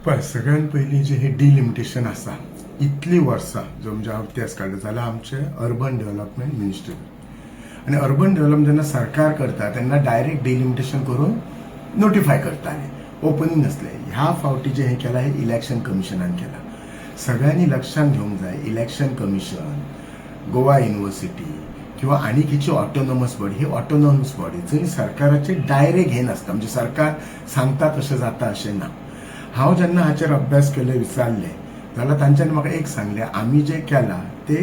पण सगळ्यात पयलीं जे हे डिलिमिटेशन आसा इतली वर्सां जो म्हणजे हांव तेच काडले जाल्यार आमचे अर्बन डेव्हलपमेंट मिनिस्टर आनी अर्बन डेव्हलपमेंट जेन्ना सरकार करता तेन्ना डायरेक्ट डिलिमिटेशन करून नोटिफाय करताले ओपनिंग नासले. ह्या फावटी जे हे केला हे इलेक्शन कमिशनान केला. सगळ्यांनी लक्षात घेवंक जाय इलेक्शन कमिशन, गोवा युनिव्हर्सिटी किंवा आनी खंयची ऑटोनॉमस बॉडी ही ऑटोनॉमस बॉडी जंय सरकाराचे डायरेक्ट हे नासता म्हणजे सरकार सांगता तशें जाता अशें ना. हांव जेन्ना हाचेर अभ्यास केले विचारले जाल्यार तांच्यांनी म्हाका एक सांगले आमी जे केला ते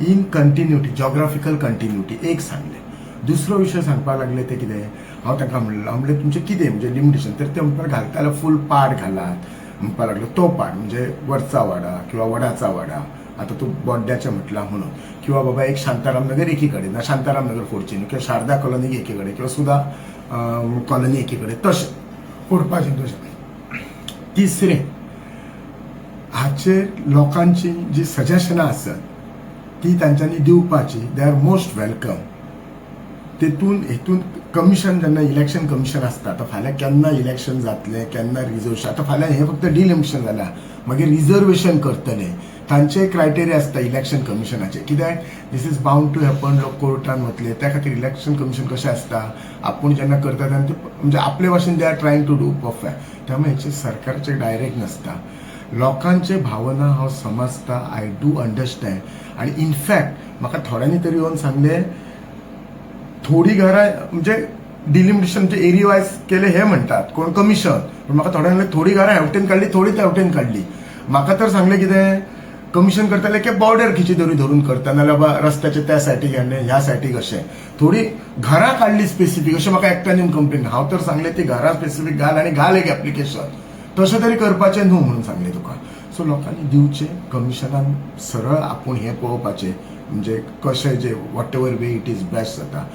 इन कंटिन्युटी जॉग्राफिकल कंटिन्युटी एक सांगले. दुसरो विशय सांगपाक लागले ते कितें हांव तांकां म्हणलें तुमचें कितें म्हणजे लिमिटेशन तर ते म्हणपाक घालता जाल्यार फूल पाड घालात म्हणपाक लागलो. तो पाड म्हणजे वरचा वाडा किंवा वडाचा वाडा आता तूं बोड्ड्याचें म्हटलां म्हणून किंवा बाबा एक शांताराम नगर एकी कडेन ना शांताराम नगर फोडचें न्हू किंवा शारदा कॉलनी एकी कडेन किंवा सुधा कॉलनी एकी कडेन तशें फोडपाचें तशें. तिसरें हाचेर लोकांची जी सजेशनां आसत ती तांच्यांनी दिवपाची दे आर मोस्ट वेलकम. हेतून कमिशन जेन्ना इलेक्शन कमिशन आसता आतां फाल्यां केन्ना इलेक्शन जातलें केन्ना रिजर्वेशन आतां फाल्यां हें फक्त डिलिमिटेशन जालां मागीर रिजर्वेशन करतले तांचे क्रायटेरिया आसता इलेक्शन कमिशनाचे कित्याक this is bound to happen लोक कोर्टान वतले त्या खातीर इलेक्शन कमिशन कशें आसता आपूण जेन्ना करता तेन्ना ते म्हणजे आपले भाशेन they are trying to do perfect त्यामुळे हेचे सरकारचे डायरेक्ट नसता. लोकांचे भावना हांव समजता आय डू अंडरस्टँड आनी इनफॅक्ट म्हाका थोड्यांनी तरी येवन सांगले थोडी घरां म्हणजे डिलिमिटेशन म्हणजे एरिया वायज केले हे म्हणटात कोण कमिशन पण म्हाका थोड्यांनी थोडी घरां हेवटेन काडली थोडी त्या हेवटेन काडली. म्हाका तर सांगले कितें कमिशन करताले की बॉर्डर खिची धरून करता नाल्यार बाबा रस्त्याचे त्या सायटीक हाडले ह्या सायटीक अशें थोडी घरां काडली स्पेसिफीक अशें म्हाका एकट्यान येवन कंप्लेन. हांव तर सांगले ती घरां स्पेसिफीक घाल आनी घाल एक एप्लिकेशन तशें तरी करपाचें न्हू म्हणून सांगले तुका. सो लोकांनी दिवचे कमिशनान सरळ आपूण हें पळोवपाचें म्हणजे कशें जे what ever way it is best जाता.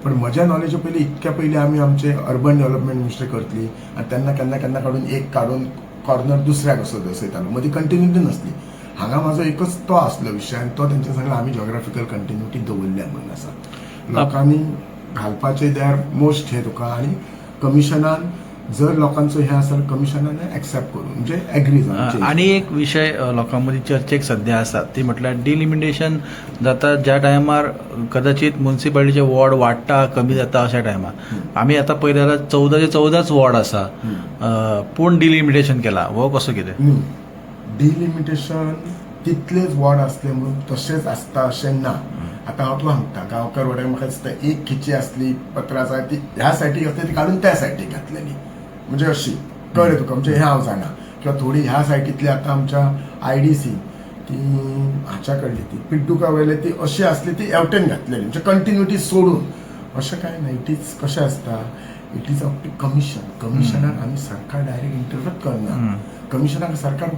पण म्हज्या नॉलेजा पयलीं इतक्या पयलीं आमी आमचे अर्बन डेव्हलपमेंट मिनिस्टर करतली आनी तेन्ना केन्ना केन्ना काडून कॉर्नर दुसऱ्याक असो दसयतालो मदीं कंटिन्युटी नासली. हांगा म्हाजो एकच तो आसलो विशय आनी तो तेंच्या सांगला आमी जॉग्राफिकल कंटिन्युटी दवरल्या म्हणून आसा. लोकांनी घालपाचें दे आर मोस्ट हे तुका आनी कमिशनान जर लोकांचो हे आसा कमिशनान एक्सेप्ट करून म्हणजे एग्री जावन. आणि एक विषय लोकांमध्ये चर्चेक सध्या आसा ती म्हटल्यार डिलिमिटेशन जाता ज्या टायमार कदाचित म्युनिसिपालिटीचे वॉर्ड वाडटा कमी जाता अशा टायमार आमी आतां पळयता जाल्यार 14 वॉर्ड आसा पूण डिलिमिटेशन केला हो कसो कितें. डिलिमिटेशन तितलेच वॉर्ड आसले म्हणून तशेंच आसता अशें ना. आतां हांव तुका सांगता गांवकार वाड्याक म्हाका दिसता एक खिची आसली पत्रां ती ह्या सायटीक आसली ती काडून त्या सायटीक घातलेली म्हणजे अशी कळ्ळें तुका म्हणजे हें हांव जाणा किंवा थोडी ह्या सायटींतली आतां आमच्या आयडीसी ती हाच्या कडली ती पिड्डुका वयले ती अशी आसली ती हेवटेन घातलेली म्हणजे कंटिन्युटी सोडून अशें कांय ना. इट इज कशें आसता इट इज अप टू कमिशनाक आमी सरकार डायरेक्ट इंटरफेर करना. कमिशनाक सरकार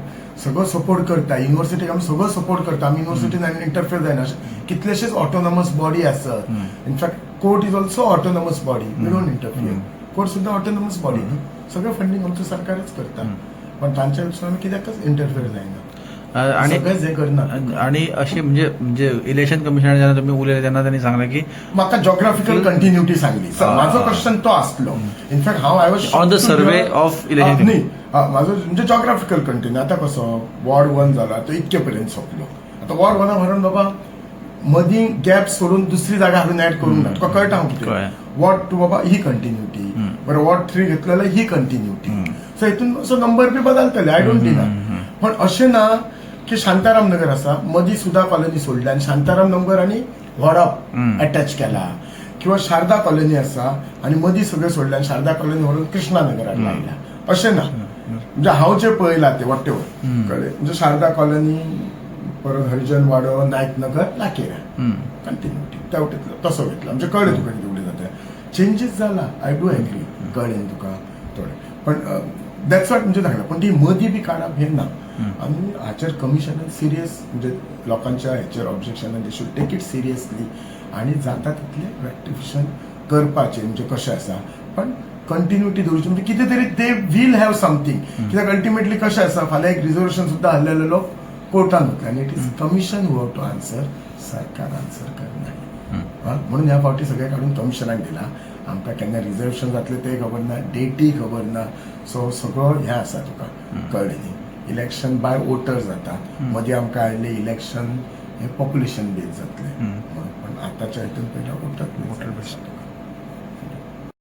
सगळो सपोर्ट करता युनिव्हर्सिटीक आमी सगळो सपोर्ट करता आमी युनिव्हर्सिटीन इंटरफेर जायना. कितलेशेच ऑटोनॉमस बॉडी आसत in fact court is also autonomous body we don't interfere. Court सुद्धा ऑटोनॉमस बॉडी न्ही सगळं फंडिंग आमचं सरकारच करता पण तांच्या विशयान आमी कित्याकच इंटरफियर जायना आणि अशी म्हणजे इलेक्शन कमिशनर जेन्ना तुम्ही उलयले तेन्ना त्यांनी सांगले की म्हाका जॉग्राफिकल कंटिन्युटी सांगली. म्हाजो क्वेश्चन तो आसलो इनफॅक्ट हांव I was on the survey of election न्ही म्हाजो म्हणजे जॉग्राफिकल कंटिन्यू आतां कसो वॉर्ड 1 जाला तो इतके पर्यंत सोंपलो. आतां वॉर्ड 1 व्हरून बाबा मदीं गॅप सोडून दुसरी जागा हाडून ऍड करूंक ना तुका कळटा हांव कितें. वॉर्ड 2 बाबा ही कंटिन्युटी बरं वॉर्ड 3 घेतलो जाल्यार ही कंटिन्युटी सो हितून असो नंबर बी बदलतले आय डोंट डिनाय. पण अशें ना की शांताराम नगर आसा मदीं सुधा कॉलनी सोडल्या आनी शांताराम नगर आनी व्हडप अटॅच केला किंवा शारदा कॉलनी आसा आनी मदीं सगळें सोडल्या आनी शारदा कॉलनी व्हरून कृष्णा नगराक लायल्या अशें ना. म्हणजे हांव जें पळयलां तें वॉटेवर कळ्ळें म्हणजे शारदा कॉलनी परत हरिजन वाडो नायक नगर लाकेरा कंटिन्युटी त्या वटेंतलो तसो घेतला म्हणजे कळ्ळें तुका कितें उलयता तें. चेंजीस जाला आय डू एग्री कळ्ळें तुका थोडें पण दॅट्स वॉट म्हणजे सांगला पण ती मदीं बी काडप हें ना. आनी हाचेर कमिशनान सिरियस म्हणजे लोकांच्या हेचेर ऑब्जेक्शनान they should take it seriously आनी जाता तितलें रेक्टिफिकेशन करपाचें म्हणजे कशें आसा पण कंटिन्युटी दवरची म्हणजे कितें तरी दे वील हॅव समथींग कित्याक अल्टिमेटली कशें आसा फाल्यां एक रिजर्वेशन सुद्दां आहलेले लोक कोर्टान वतले आनी it is commission who have to answer सरकार आन्सर करना म्हणून ह्या फावटी सगळे काडून कमिशनाक दिला आमकां केन्ना रिजर्वेशन जातलें तें खबर ना, डेटी खबर ना. सो सगळो हें आसा तुका कळ्ळें न्ही. इलेक्शन बाय वोटर जाता. मदीं आमकां आयिल्लें इलेक्शन हें पॉप्युलेशन बेज जातलें. पण आतांच्या हितून पयल्या वोटर बेज